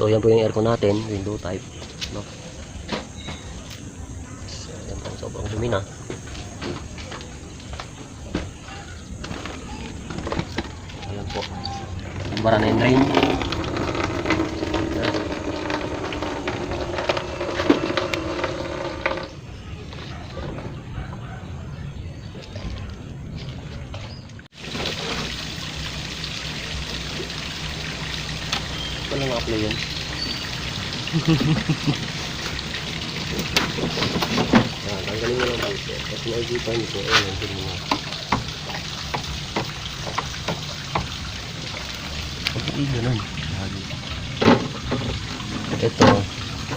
So yan po yung aircon natin, window type, no? So, yan po, sobrang dumi na. Ayan po, bara na yung drain. Walang apply yun. Yan, tanggalin mo lang ba ito. Kasi nakikita nyo po, ayun, nandun mo na. Ay, ganun. Ito,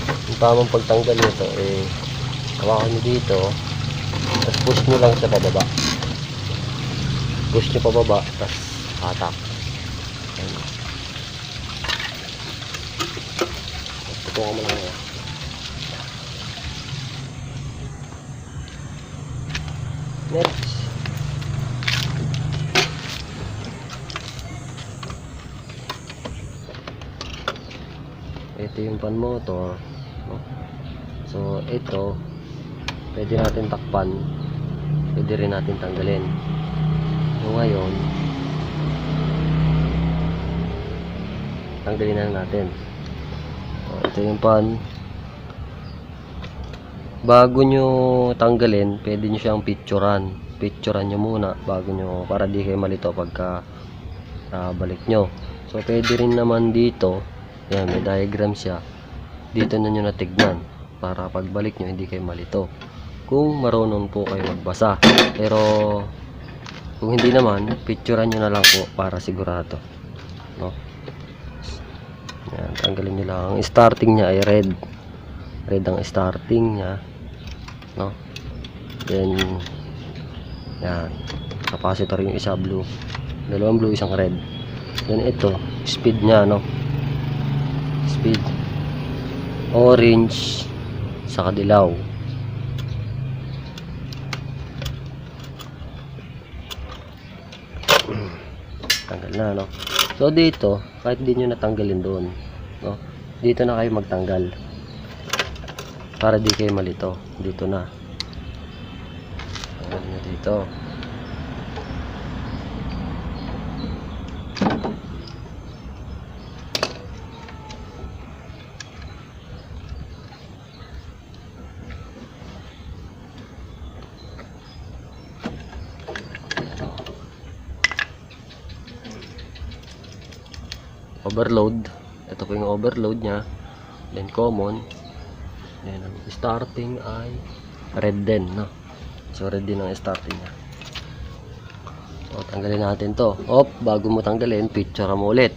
yung tamang pagtanggal nito, hawakan nyo dito, tapos push nyo lang sa pababa. Push nyo pababa, tapos hatak. Tutukan mo lang yan. Next. Ito yung pan motor, no? So ito pwede natin takpan, pwede rin natin tanggalin. So ngayon tanggalin na natin. So, ito yung pan. Bago nyo tanggalin, pwede nyo siyang picturean nyo muna bago nyo, para di kayo malito pagka balik nyo. So pwede rin naman dito, yan, may diagram siya, dito na nyo natignan para pagbalik nyo hindi kayo malito kung marunong po kayo magbasa. Pero kung hindi naman, picturean nyo na lang po para sigurado, no? Yan, tanggalin nyo lang. Ang starting nya ay red ang starting nya, no? Then yan, capacitor yung isa blue, dalawang blue, isang red. Then ito speed nya, no? Speed orange sa dilaw. Tanggal na, no? So dito, kahit di nyo natanggalin doon, no? Dito na kayo magtanggal para di kayo malito. Dito na tanggalin nyo dito. Overload, ito po yung overload nya. Then common, then ang starting ay red din, no? So red din ang starting nya. So tanggalin natin to. Bago mo tanggalin, picture mo ulit.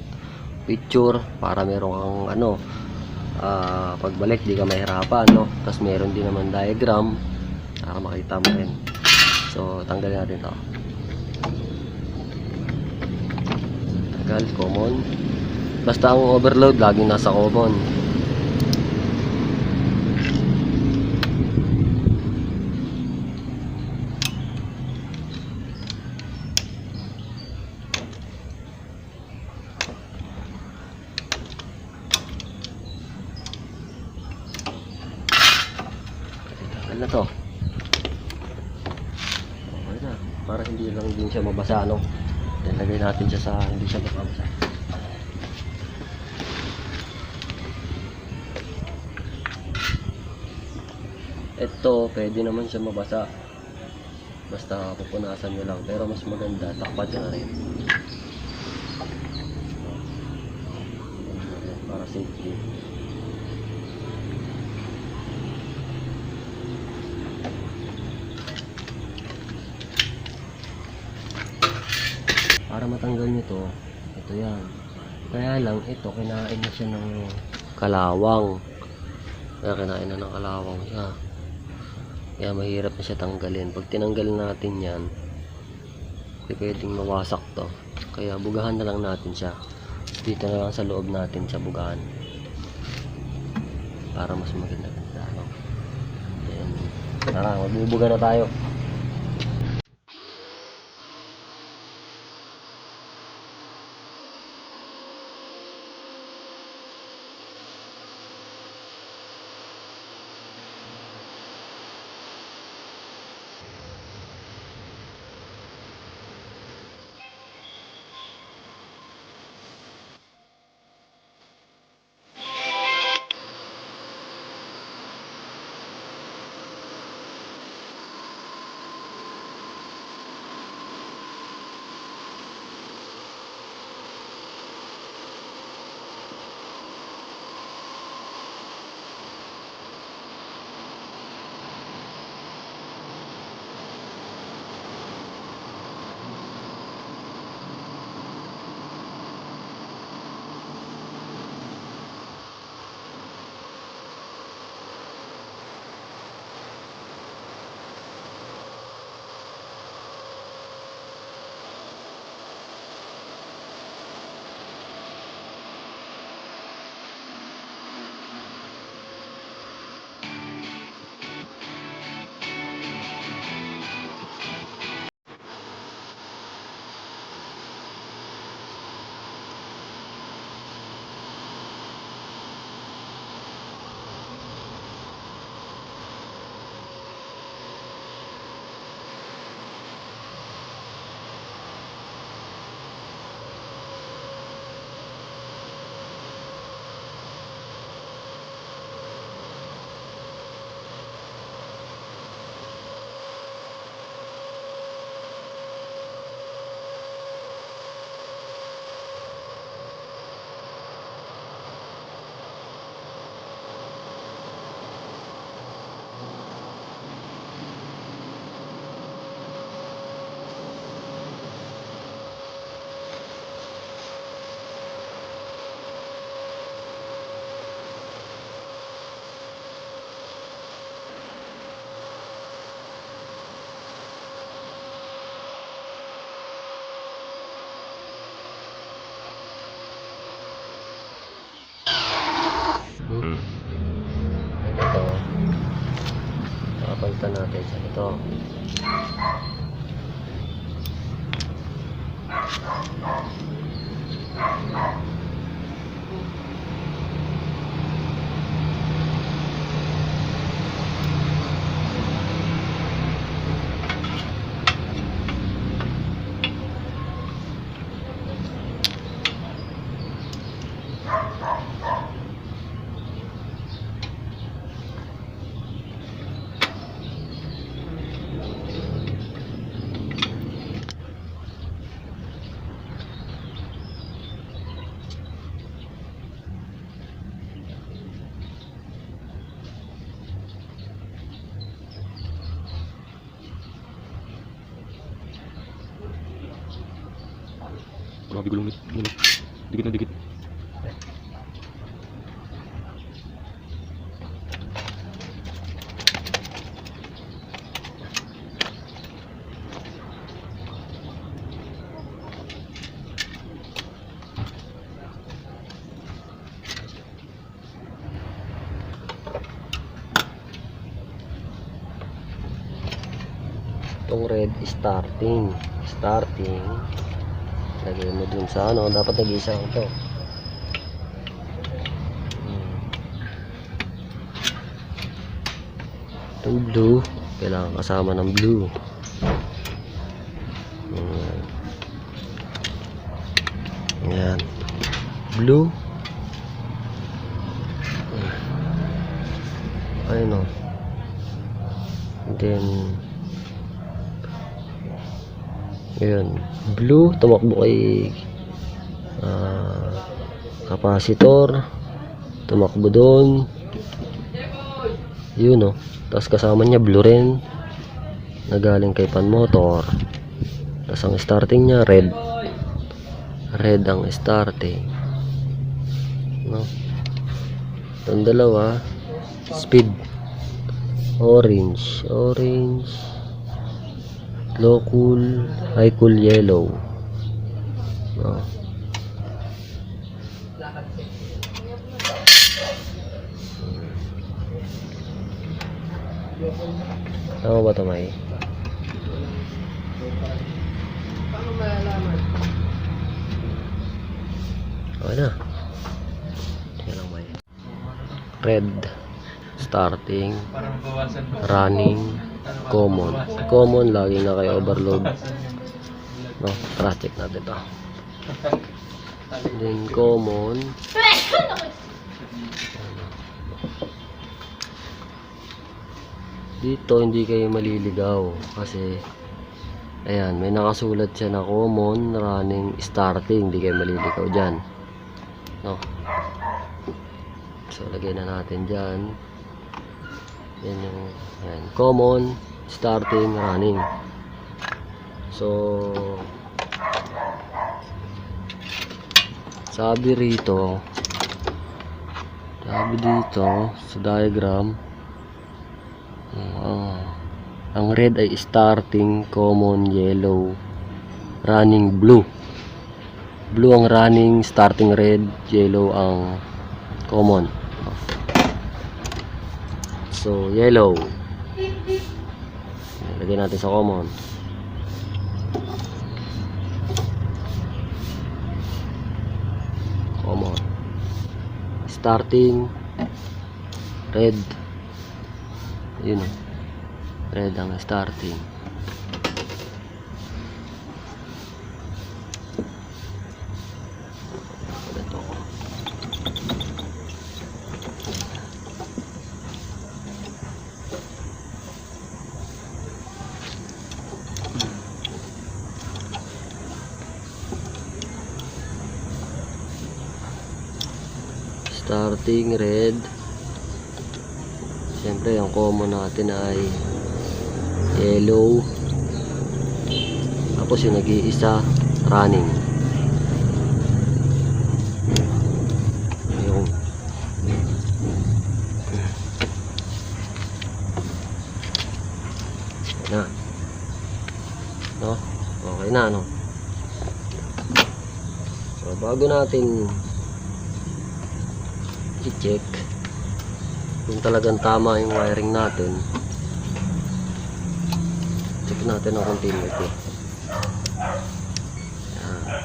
Picture para meron kang ano, pagbalik di ka mahirapan, no? Tapos meron din naman diagram para makita mo rin. So tanggalin natin to. Tanggal, common. Basta ang overload laging nasa common. Tanggal na to. Okay na. Para hindi lang din siya mabasa, no? Lagay natin siya sa hindi siya mabasa. Ito, pwede naman siya mabasa. Basta pupunasan nyo lang. Pero mas maganda, takpan nyo na rin. Para safety. Para matanggal nyo to, ito yan. Kaya lang, ito, kinain na siya ng kalawang. Kaya kinain na ng kalawang siya. Kaya mahirap na siya tanggalin. Pag tinanggal natin yan, pwedeng mawasak to. Kaya bugahan na lang natin siya. Dito na lang sa loob natin siya bugahan. Para mas maganda. Ayan. Tara, magbubuga na tayo. papalitan natin sa ito. Grabe gulong nito. Dikit na dikit. Itong red starting lagay mo dun sa ano, dapat nag-isa ito. Itong blue kailangan kasama ng blue. Ayan, blue. Ayun o. Then ayan, blue, tumakbo kay capacitor, tumakbo doon, yun o. Tapos kasama niya blue rin na galing kay pan motor. Tapos ang starting niya red ang starting, no? Itong dalawa speed orange, low cool, high cool yellow. Oh. Tama ba ito, May? Paano malalaman? Okay na. Yan lang, May. Red starting, running, common laging na kayo overload, no? Tara, check natin ito. Then common, dito hindi kayo maliligaw kasi ayan, may nakasulat siya na common, running, starting. Hindi kayo maliligaw dyan, no? So lagay na natin dyan. Yan yung yan, common, starting, running. So sabi dito sa diagram, ang red ay starting, common yellow, running blue. Blue ang running, starting red, yellow ang common. So yellow, lagyan natin sa common. Starting red, yun, red ang starting. Starting red. Siyempre ang common natin ay yellow. Tapos yung nag-iisa running. Yung na, no? Okay na, no? So bago natin i-check kung talagang tama yung wiring natin, Check natin ang continuity. Yan.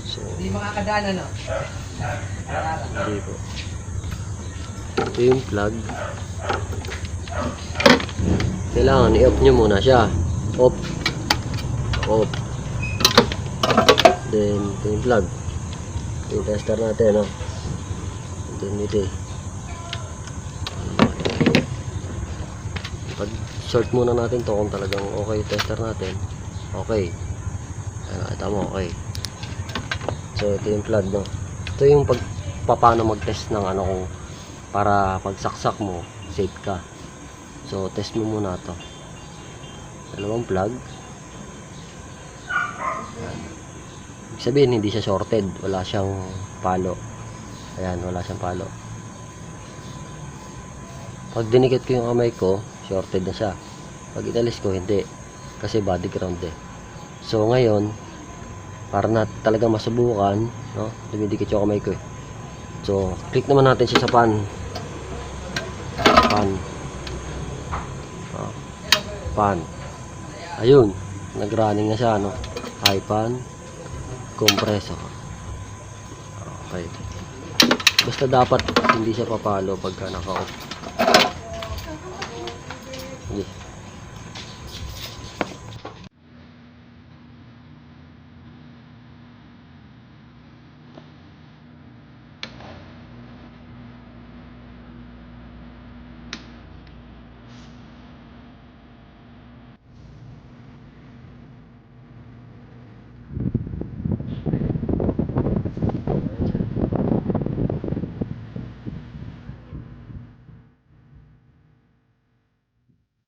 So, Hindi makakadaan, ano? hindi po. Ito yung plug. Kailangan i-off nyo muna siya. Off. Off. Then, ito yung plug. Ito yung tester natin, no? Continuity. Pag short muna natin to kung talagang okay yung tester natin. Okay. Ito mo, okay. So, ito yung plug, no? Ito yung paano mag-test ng ano kung para pag saksak mo, safe ka. So, test mo muna to. Dalawang plug. Ayan. Ibig sabihin, hindi siya shorted. Wala siyang palo. Ayan, wala siyang palo. Pag dinikit ko yung kamay ko, shorted na siya. Pag inalis ko, hindi. Kasi body ground eh. So, ngayon, para na talagang masubukan, no? Dumidikit yung kamay ko eh. So, click naman natin siya sa pan. Pan. Oh. Pan. Ayun, nag-running na siya, no? High pan, compressor. Okay. Basta dapat hindi siya papalo pagka naka-off. Sige.